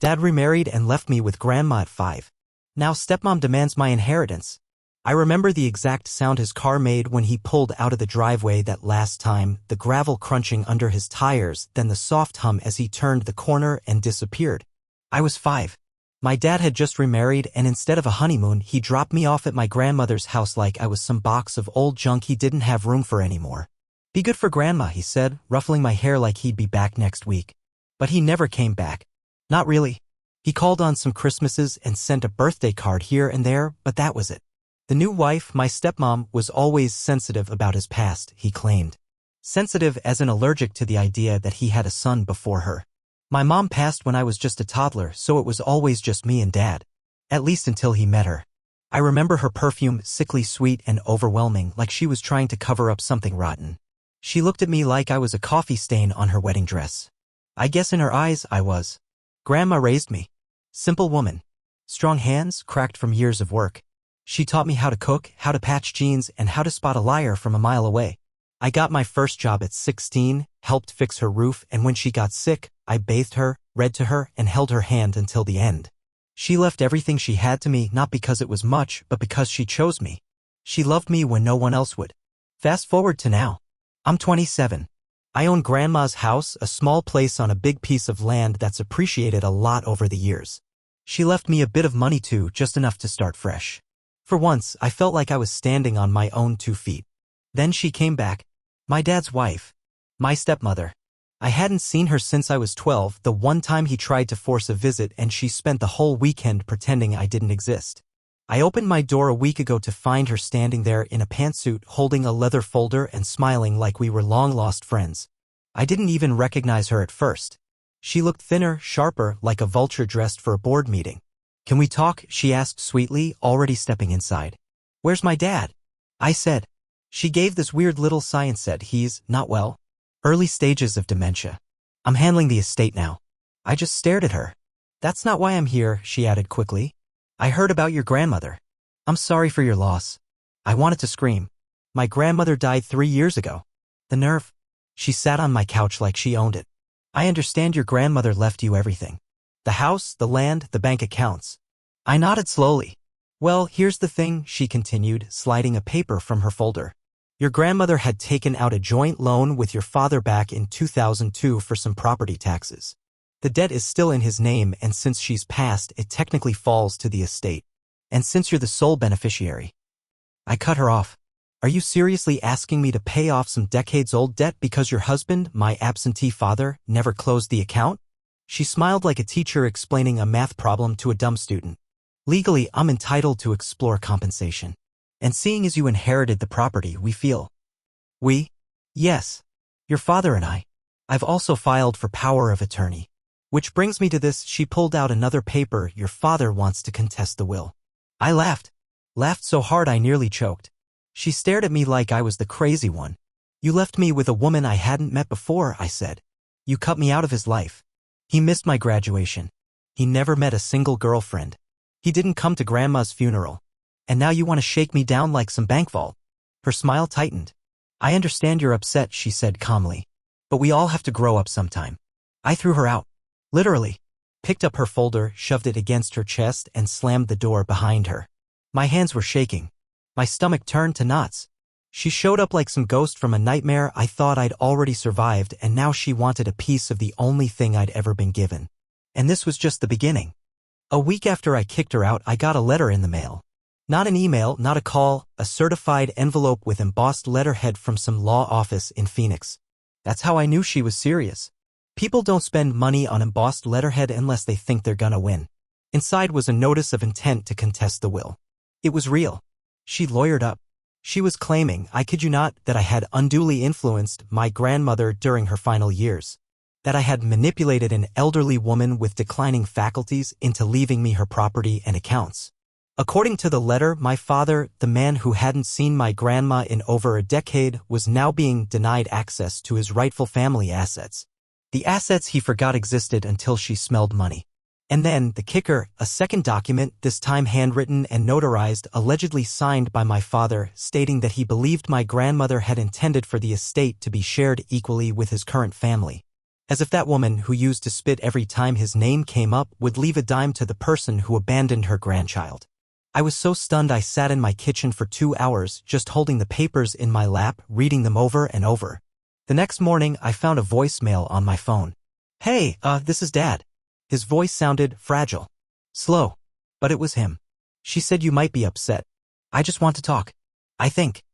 Dad remarried and left me with Grandma at 5. Now stepmom demands my inheritance. I remember the exact sound his car made when he pulled out of the driveway that last time, the gravel crunching under his tires, then the soft hum as he turned the corner and disappeared. I was 5. My dad had just remarried, and instead of a honeymoon, he dropped me off at my grandmother's house like I was some box of old junk he didn't have room for anymore. Be good for Grandma, he said, ruffling my hair like he'd be back next week. But he never came back. Not really. He called on some Christmases and sent a birthday card here and there, but that was it. The new wife, my stepmom, was always sensitive about his past, he claimed. Sensitive as in allergic to the idea that he had a son before her. My mom passed when I was just a toddler, so it was always just me and Dad. At least until he met her. I remember her perfume, sickly sweet and overwhelming, like she was trying to cover up something rotten. She looked at me like I was a coffee stain on her wedding dress. I guess in her eyes, I was. Grandma raised me. Simple woman. Strong hands, cracked from years of work. She taught me how to cook, how to patch jeans, and how to spot a liar from a mile away. I got my first job at 16, helped fix her roof, and when she got sick, I bathed her, read to her, and held her hand until the end. She left everything she had to me not because it was much, but because she chose me. She loved me when no one else would. Fast forward to now. I'm 27. I own Grandma's house, a small place on a big piece of land that's appreciated a lot over the years. She left me a bit of money too, just enough to start fresh. For once, I felt like I was standing on my own 2 feet. Then she came back. My dad's wife. My stepmother. I hadn't seen her since I was 12, the one time he tried to force a visit, and she spent the whole weekend pretending I didn't exist. I opened my door a week ago to find her standing there in a pantsuit, holding a leather folder and smiling like we were long-lost friends. I didn't even recognize her at first. She looked thinner, sharper, like a vulture dressed for a board meeting. Can we talk? She asked sweetly, already stepping inside. Where's my dad? I said. She gave this weird little sigh and said, he's not well. Early stages of dementia. I'm handling the estate now. I just stared at her. That's not why I'm here, she added quickly. I heard about your grandmother. I'm sorry for your loss. I wanted to scream. My grandmother died 3 years ago. The nerve. She sat on my couch like she owned it. I understand your grandmother left you everything. The house, the land, the bank accounts. I nodded slowly. Well, here's the thing, she continued, sliding a paper from her folder. Your grandmother had taken out a joint loan with your father back in 2002 for some property taxes. The debt is still in his name, and since she's passed, it technically falls to the estate. And since you're the sole beneficiary. I cut her off. Are you seriously asking me to pay off some decades-old debt because your husband, my absentee father, never closed the account? She smiled like a teacher explaining a math problem to a dumb student. Legally, I'm entitled to explore compensation. And seeing as you inherited the property, we feel. We? Yes. Your father and I. I've also filed for power of attorney. Which brings me to this, she pulled out another paper. Your father wants to contest the will. I laughed. Laughed so hard I nearly choked. She stared at me like I was the crazy one. You left me with a woman I hadn't met before, I said. You cut me out of his life. He missed my graduation. He never met a single girlfriend. He didn't come to Grandma's funeral. And now you want to shake me down like some bank vault. Her smile tightened. I understand you're upset, she said calmly. But we all have to grow up sometime. I threw her out. Literally. Picked up her folder, shoved it against her chest, and slammed the door behind her. My hands were shaking. My stomach turned to knots. She showed up like some ghost from a nightmare I thought I'd already survived, and now she wanted a piece of the only thing I'd ever been given. And this was just the beginning. A week after I kicked her out, I got a letter in the mail. Not an email, not a call, a certified envelope with embossed letterhead from some law office in Phoenix. That's how I knew she was serious. People don't spend money on embossed letterhead unless they think they're gonna win. Inside was a notice of intent to contest the will. It was real. She lawyered up. She was claiming, I kid you not, that I had unduly influenced my grandmother during her final years. That I had manipulated an elderly woman with declining faculties into leaving me her property and accounts. According to the letter, my father, the man who hadn't seen my grandma in over a decade, was now being denied access to his rightful family assets. The assets he forgot existed until she smelled money. And then, the kicker, a second document, this time handwritten and notarized, allegedly signed by my father, stating that he believed my grandmother had intended for the estate to be shared equally with his current family. As if that woman who used to spit every time his name came up would leave a dime to the person who abandoned her grandchild. I was so stunned I sat in my kitchen for 2 hours just holding the papers in my lap, reading them over and over. The next morning, I found a voicemail on my phone. "Hey, this is Dad." His voice sounded fragile, slow, but it was him. "She said you might be upset. I just want to talk. I think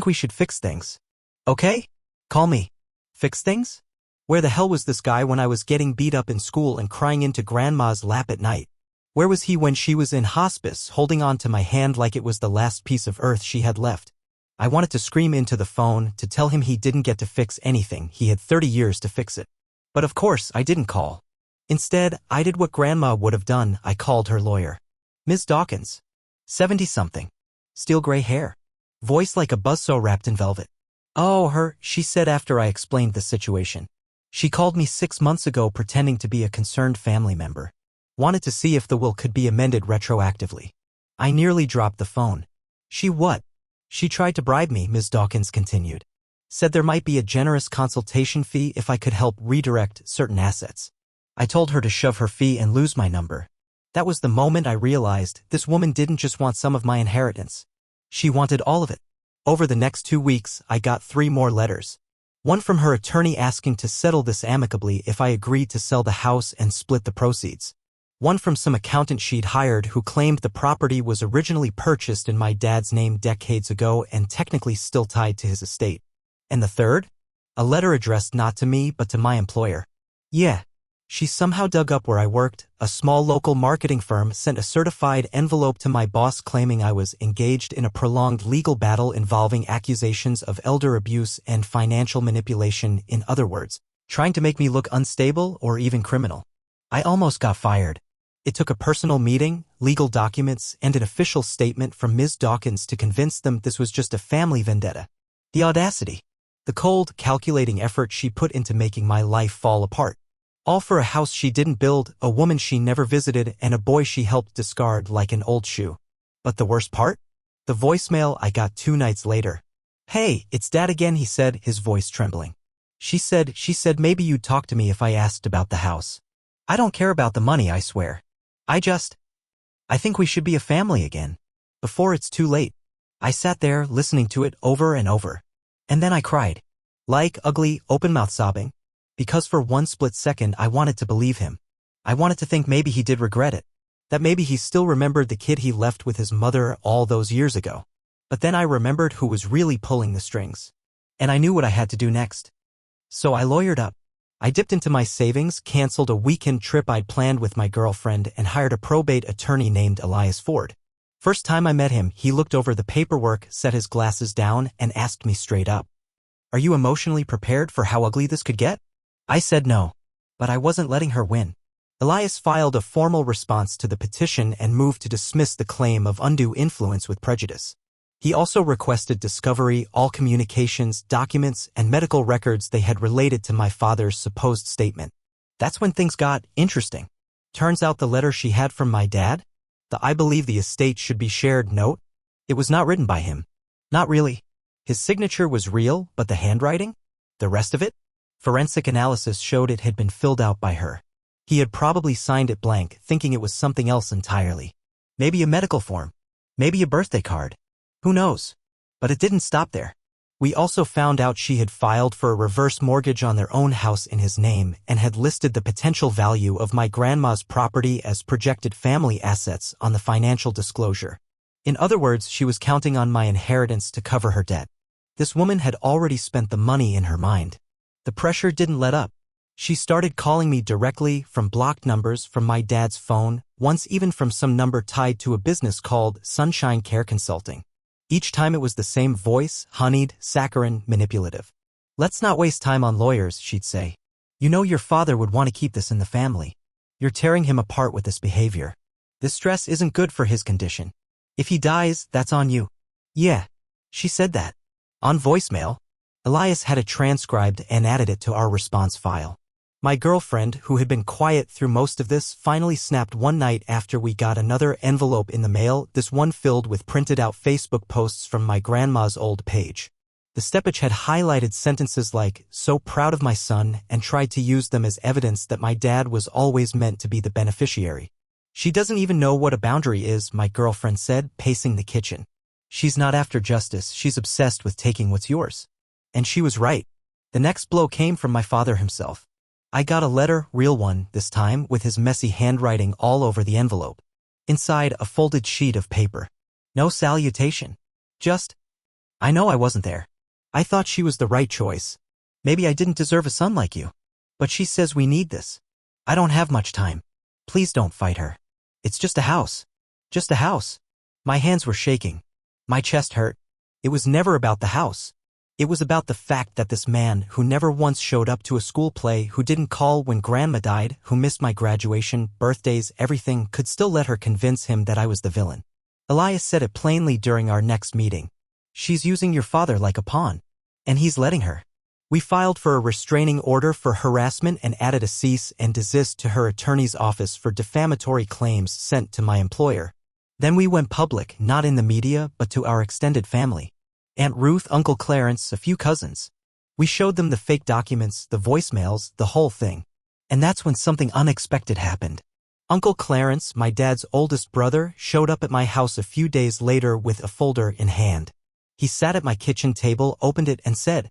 we should fix things. Okay? Call me." Fix things? Where the hell was this guy when I was getting beat up in school and crying into Grandma's lap at night? Where was he when she was in hospice, holding on to my hand like it was the last piece of earth she had left? I wanted to scream into the phone to tell him he didn't get to fix anything. He had 30 years to fix it. But of course, I didn't call. Instead, I did what Grandma would have done. I called her lawyer. Ms. Dawkins. 70-something. Steel gray hair. Voice like a buzzsaw wrapped in velvet. "Oh, her," she said after I explained the situation. "She called me 6 months ago pretending to be a concerned family member. Wanted to see if the will could be amended retroactively." I nearly dropped the phone. "She what?" "She tried to bribe me," Ms. Dawkins continued. "Said there might be a generous consultation fee if I could help redirect certain assets." I told her to shove her fee and lose my number. That was the moment I realized this woman didn't just want some of my inheritance. She wanted all of it. Over the next 2 weeks, I got 3 more letters. One from her attorney asking to settle this amicably if I agreed to sell the house and split the proceeds. One from some accountant she'd hired who claimed the property was originally purchased in my dad's name decades ago and technically still tied to his estate. And the third? A letter addressed not to me but to my employer. Yeah. She somehow dug up where I worked. A small local marketing firm sent a certified envelope to my boss claiming I was engaged in a prolonged legal battle involving accusations of elder abuse and financial manipulation, in other words, trying to make me look unstable or even criminal. I almost got fired. It took a personal meeting, legal documents, and an official statement from Ms. Dawkins to convince them this was just a family vendetta. The audacity. The cold, calculating effort she put into making my life fall apart. All for a house she didn't build, a woman she never visited, and a boy she helped discard like an old shoe. But the worst part? The voicemail I got 2 nights later. "Hey, it's Dad again," he said, his voice trembling. She said maybe you'd talk to me if I asked about the house. I don't care about the money, I swear. I think we should be a family again. Before it's too late." I sat there, listening to it over and over. And then I cried. Like ugly, open-mouth sobbing. Because for one split second I wanted to believe him. I wanted to think maybe he did regret it. That maybe he still remembered the kid he left with his mother all those years ago. But then I remembered who was really pulling the strings. And I knew what I had to do next. So I lawyered up. I dipped into my savings, canceled a weekend trip I'd planned with my girlfriend, and hired a probate attorney named Elias Ford. First time I met him, he looked over the paperwork, set his glasses down, and asked me straight up, "Are you emotionally prepared for how ugly this could get?" I said no. But I wasn't letting her win. Elias filed a formal response to the petition and moved to dismiss the claim of undue influence with prejudice. He also requested discovery, all communications, documents, and medical records they had related to my father's supposed statement. That's when things got interesting. Turns out the letter she had from my dad, the "I believe the estate should be shared" note, it was not written by him. Not really. His signature was real, but the handwriting? The rest of it? Forensic analysis showed it had been filled out by her. He had probably signed it blank, thinking it was something else entirely. Maybe a medical form. Maybe a birthday card. Who knows? But it didn't stop there. We also found out she had filed for a reverse mortgage on their own house in his name and had listed the potential value of my grandma's property as projected family assets on the financial disclosure. In other words, she was counting on my inheritance to cover her debt. This woman had already spent the money in her mind. The pressure didn't let up. She started calling me directly from blocked numbers from my dad's phone, once even from some number tied to a business called Sunshine Care Consulting. Each time it was the same voice, honeyed, saccharine, manipulative. "Let's not waste time on lawyers," she'd say. "You know your father would want to keep this in the family. You're tearing him apart with this behavior. This stress isn't good for his condition. If he dies, that's on you." Yeah, she said that. On voicemail. Elias had it transcribed and added it to our response file. My girlfriend, who had been quiet through most of this, finally snapped one night after we got another envelope in the mail, this one filled with printed out Facebook posts from my grandma's old page. The stepwitch had highlighted sentences like, "so proud of my son," and tried to use them as evidence that my dad was always meant to be the beneficiary. "She doesn't even know what a boundary is," my girlfriend said, pacing the kitchen. "She's not after justice, she's obsessed with taking what's yours." And she was right. The next blow came from my father himself. I got a letter, real one, this time, with his messy handwriting all over the envelope. Inside, a folded sheet of paper. No salutation. Just, "I know I wasn't there. I thought she was the right choice. Maybe I didn't deserve a son like you. But she says we need this. I don't have much time. Please don't fight her. It's just a house. Just a house." My hands were shaking. My chest hurt. It was never about the house. It was about the fact that this man, who never once showed up to a school play, who didn't call when grandma died, who missed my graduation, birthdays, everything, could still let her convince him that I was the villain. Elias said it plainly during our next meeting. "She's using your father like a pawn. And he's letting her." We filed for a restraining order for harassment and added a cease and desist to her attorney's office for defamatory claims sent to my employer. Then we went public, not in the media, but to our extended family. Aunt Ruth, Uncle Clarence, a few cousins. We showed them the fake documents, the voicemails, the whole thing. And that's when something unexpected happened. Uncle Clarence, my dad's oldest brother, showed up at my house a few days later with a folder in hand. He sat at my kitchen table, opened it, and said,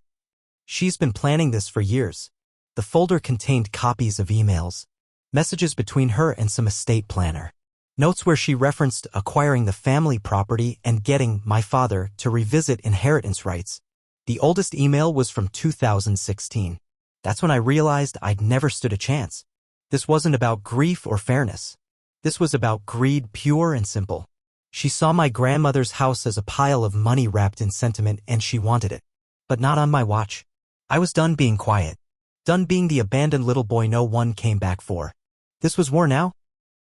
"She's been planning this for years." The folder contained copies of emails, messages between her and some estate planner, notes where she referenced acquiring the family property and getting my father to revisit inheritance rights. The oldest email was from 2016. That's when I realized I'd never stood a chance. This wasn't about grief or fairness. This was about greed, pure and simple. She saw my grandmother's house as a pile of money wrapped in sentiment, and she wanted it. But not on my watch. I was done being quiet. Done being the abandoned little boy no one came back for. This was war now.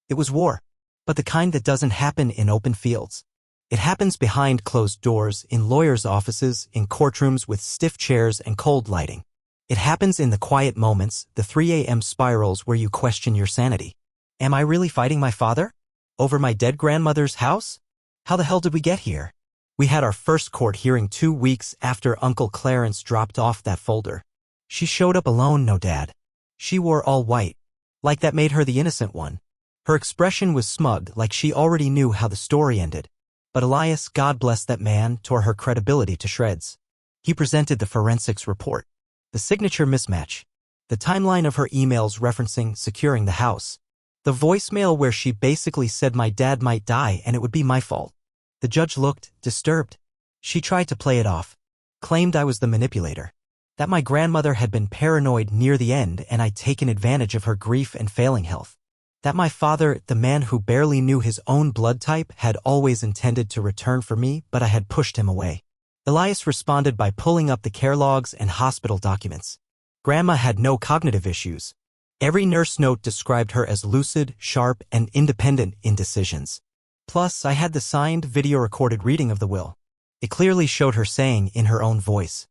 It was war. But the kind that doesn't happen in open fields. It happens behind closed doors, in lawyers' offices, in courtrooms with stiff chairs and cold lighting. It happens in the quiet moments, the 3 a.m. spirals where you question your sanity. Am I really fighting my father? Over my dead grandmother's house? How the hell did we get here? We had our first court hearing 2 weeks after Uncle Clarence dropped off that folder. She showed up alone, no dad. She wore all white. Like that made her the innocent one. Her expression was smug, like she already knew how the story ended. But Elias, God bless that man, tore her credibility to shreds. He presented the forensics report. The signature mismatch. The timeline of her emails referencing securing the house. The voicemail where she basically said my dad might die and it would be my fault. The judge looked disturbed. She tried to play it off. Claimed I was the manipulator. That my grandmother had been paranoid near the end and I'd taken advantage of her grief and failing health. That my father, the man who barely knew his own blood type, had always intended to return for me, but I had pushed him away. Elias responded by pulling up the care logs and hospital documents. Grandma had no cognitive issues. Every nurse note described her as lucid, sharp, and independent in decisions. Plus, I had the signed, video-recorded reading of the will. It clearly showed her saying in her own voice,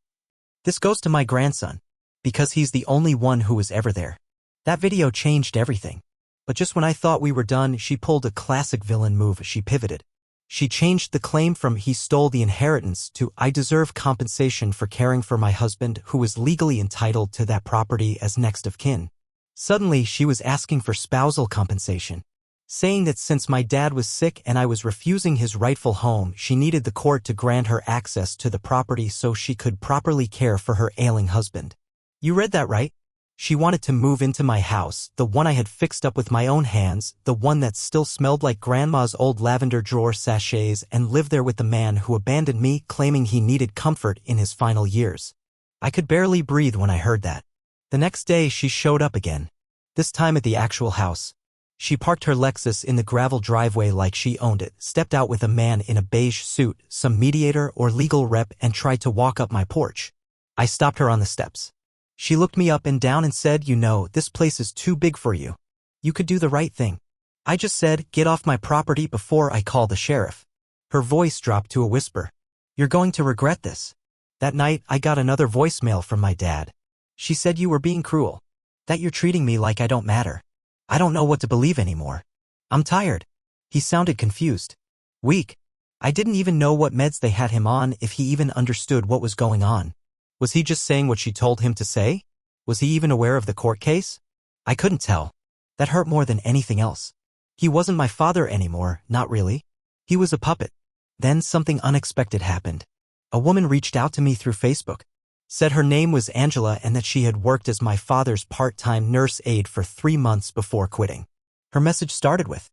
"This goes to my grandson, because he's the only one who was ever there." That video changed everything. But just when I thought we were done, she pulled a classic villain move. She pivoted. She changed the claim from "he stole the inheritance" to "I deserve compensation for caring for my husband who was legally entitled to that property as next of kin." Suddenly, she was asking for spousal compensation, saying that since my dad was sick and I was refusing his rightful home, she needed the court to grant her access to the property so she could properly care for her ailing husband. You read that right? She wanted to move into my house, the one I had fixed up with my own hands, the one that still smelled like grandma's old lavender drawer sachets, and live there with the man who abandoned me, claiming he needed comfort in his final years. I could barely breathe when I heard that. The next day, she showed up again. This time at the actual house. She parked her Lexus in the gravel driveway like she owned it, stepped out with a man in a beige suit, some mediator or legal rep, and tried to walk up my porch. I stopped her on the steps. She looked me up and down and said, "You know, this place is too big for you. You could do the right thing." I just said, "Get off my property before I call the sheriff." Her voice dropped to a whisper. "You're going to regret this." That night, I got another voicemail from my dad. She said, "You were being cruel. That you're treating me like I don't matter. I don't know what to believe anymore. I'm tired." He sounded confused. Weak. I didn't even know what meds they had him on, if he even understood what was going on. Was he just saying what she told him to say? Was he even aware of the court case? I couldn't tell. That hurt more than anything else. He wasn't my father anymore, not really. He was a puppet. Then something unexpected happened. A woman reached out to me through Facebook. Said her name was Angela and that she had worked as my father's part-time nurse aide for 3 months before quitting. Her message started with,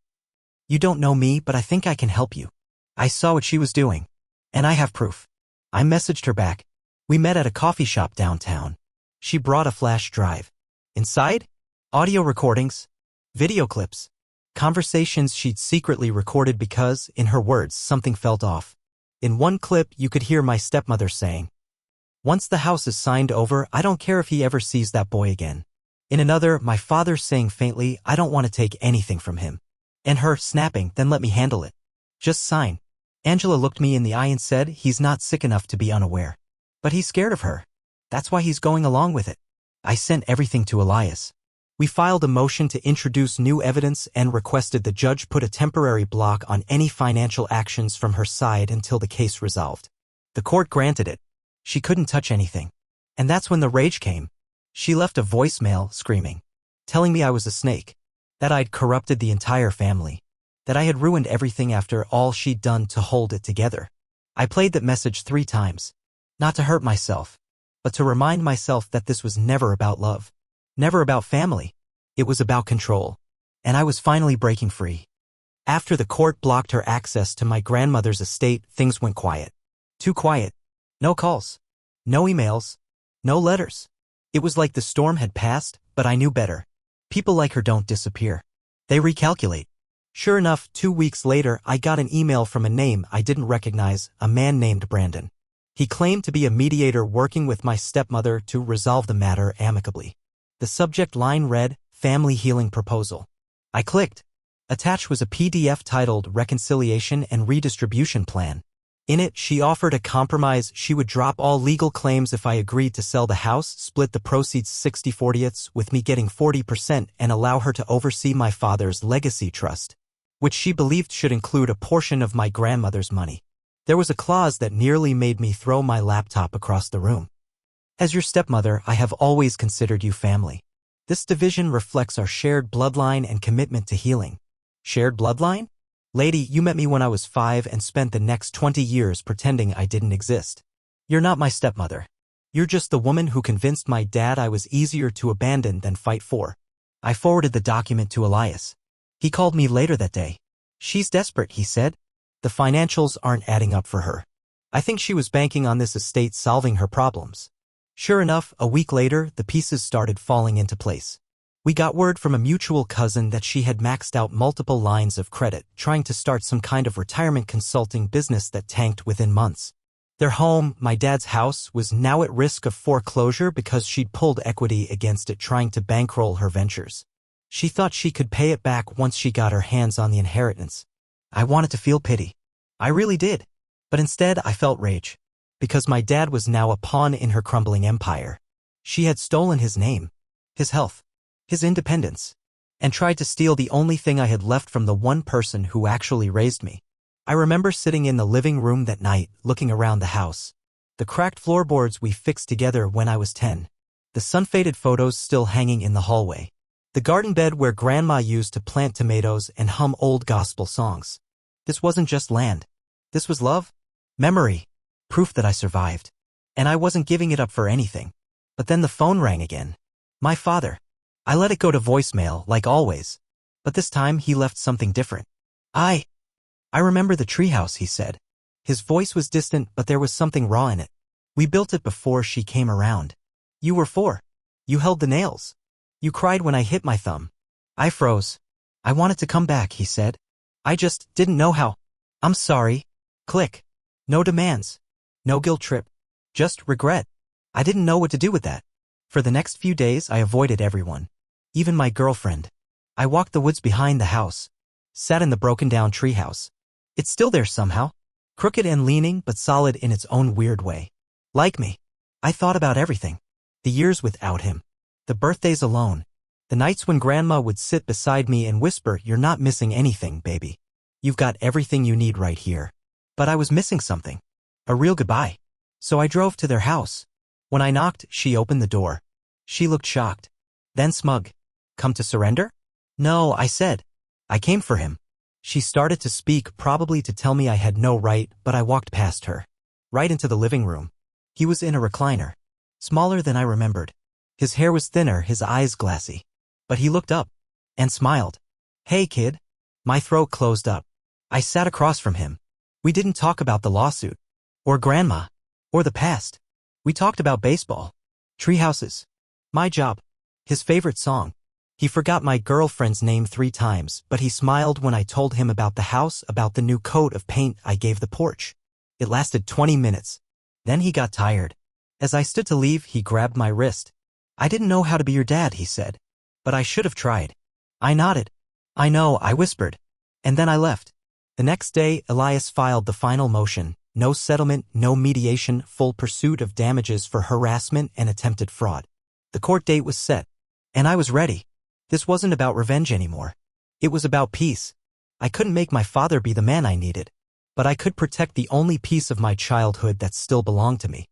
"You don't know me, but I think I can help you." I saw what she was doing. And I have proof. I messaged her back. We met at a coffee shop downtown. She brought a flash drive. Inside? Audio recordings, video clips, conversations she'd secretly recorded because, in her words, something felt off. In one clip, you could hear my stepmother saying, "Once the house is signed over, I don't care if he ever sees that boy again." In another, my father saying faintly, "I don't want to take anything from him." And her snapping, "Then let me handle it. Just sign." Angela looked me in the eye and said, "He's not sick enough to be unaware. But he's scared of her. That's why he's going along with it." I sent everything to Elias. We filed a motion to introduce new evidence and requested the judge put a temporary block on any financial actions from her side until the case resolved. The court granted it. She couldn't touch anything. And that's when the rage came. She left a voicemail, screaming, telling me I was a snake, that I'd corrupted the entire family, that I had ruined everything after all she'd done to hold it together. I played that message 3 times, not to hurt myself, but to remind myself that this was never about love, never about family. It was about control. And I was finally breaking free. After the court blocked her access to my grandmother's estate, things went quiet. Too quiet. No calls. No emails. No letters. It was like the storm had passed, but I knew better. People like her don't disappear. They recalculate. Sure enough, 2 weeks later, I got an email from a name I didn't recognize, a man named Brandon. He claimed to be a mediator working with my stepmother to resolve the matter amicably. The subject line read, "Family Healing Proposal." I clicked. Attached was a PDF titled Reconciliation and Redistribution Plan. In it, she offered a compromise. She would drop all legal claims if I agreed to sell the house, split the proceeds 60-40ths, with me getting 40%, and allow her to oversee my father's legacy trust, which she believed should include a portion of my grandmother's money. There was a clause that nearly made me throw my laptop across the room. "As your stepmother, I have always considered you family. This division reflects our shared bloodline and commitment to healing." Shared bloodline? Lady, you met me when I was 5 and spent the next 20 years pretending I didn't exist. You're not my stepmother. You're just the woman who convinced my dad I was easier to abandon than fight for. I forwarded the document to Elias. He called me later that day. "She's desperate," he said. "The financials aren't adding up for her. I think she was banking on this estate solving her problems." Sure enough, a week later, the pieces started falling into place. We got word from a mutual cousin that she had maxed out multiple lines of credit, trying to start some kind of retirement consulting business that tanked within months. Their home, my dad's house, was now at risk of foreclosure because she'd pulled equity against it trying to bankroll her ventures. She thought she could pay it back once she got her hands on the inheritance. I wanted to feel pity. I really did. But instead, I felt rage. Because my dad was now a pawn in her crumbling empire. She had stolen his name, his health, his independence, and tried to steal the only thing I had left from the one person who actually raised me. I remember sitting in the living room that night, looking around the house. The cracked floorboards we fixed together when I was 10. The sun-faded photos still hanging in the hallway. The garden bed where Grandma used to plant tomatoes and hum old gospel songs. This wasn't just land. This was love, memory, proof that I survived. And I wasn't giving it up for anything. But then the phone rang again. My father. I let it go to voicemail, like always. But this time he left something different. I remember the treehouse, he said. His voice was distant, but there was something raw in it. We built it before she came around. You were 4. You held the nails. You cried when I hit my thumb. I froze. I wanted to come back, he said. I just didn't know how. I'm sorry. Click. No demands. No guilt trip. Just regret. I didn't know what to do with that. For the next few days, I avoided everyone. Even my girlfriend. I walked the woods behind the house. Sat in the broken-down treehouse. It's still there somehow. Crooked and leaning, but solid in its own weird way. Like me. I thought about everything. The years without him. The birthdays alone. The nights when Grandma would sit beside me and whisper, "You're not missing anything, baby. You've got everything you need right here." But I was missing something. A real goodbye. So I drove to their house. When I knocked, she opened the door. She looked shocked. Then smug. Come to surrender? No, I said. I came for him. She started to speak, probably to tell me I had no right, but I walked past her. Right into the living room. He was in a recliner. Smaller than I remembered. His hair was thinner, his eyes glassy. But he looked up. And smiled. Hey, kid. My throat closed up. I sat across from him. We didn't talk about the lawsuit. Or grandma. Or the past. We talked about baseball. Treehouses. My job. His favorite song. He forgot my girlfriend's name 3 times, but he smiled when I told him about the house, about the new coat of paint I gave the porch. It lasted 20 minutes. Then he got tired. As I stood to leave, he grabbed my wrist. I didn't know how to be your dad, he said. But I should have tried. I nodded. I know, I whispered. And then I left. The next day, Elias filed the final motion. No settlement, no mediation, full pursuit of damages for harassment and attempted fraud. The court date was set. And I was ready. This wasn't about revenge anymore. It was about peace. I couldn't make my father be the man I needed. But I could protect the only piece of my childhood that still belonged to me.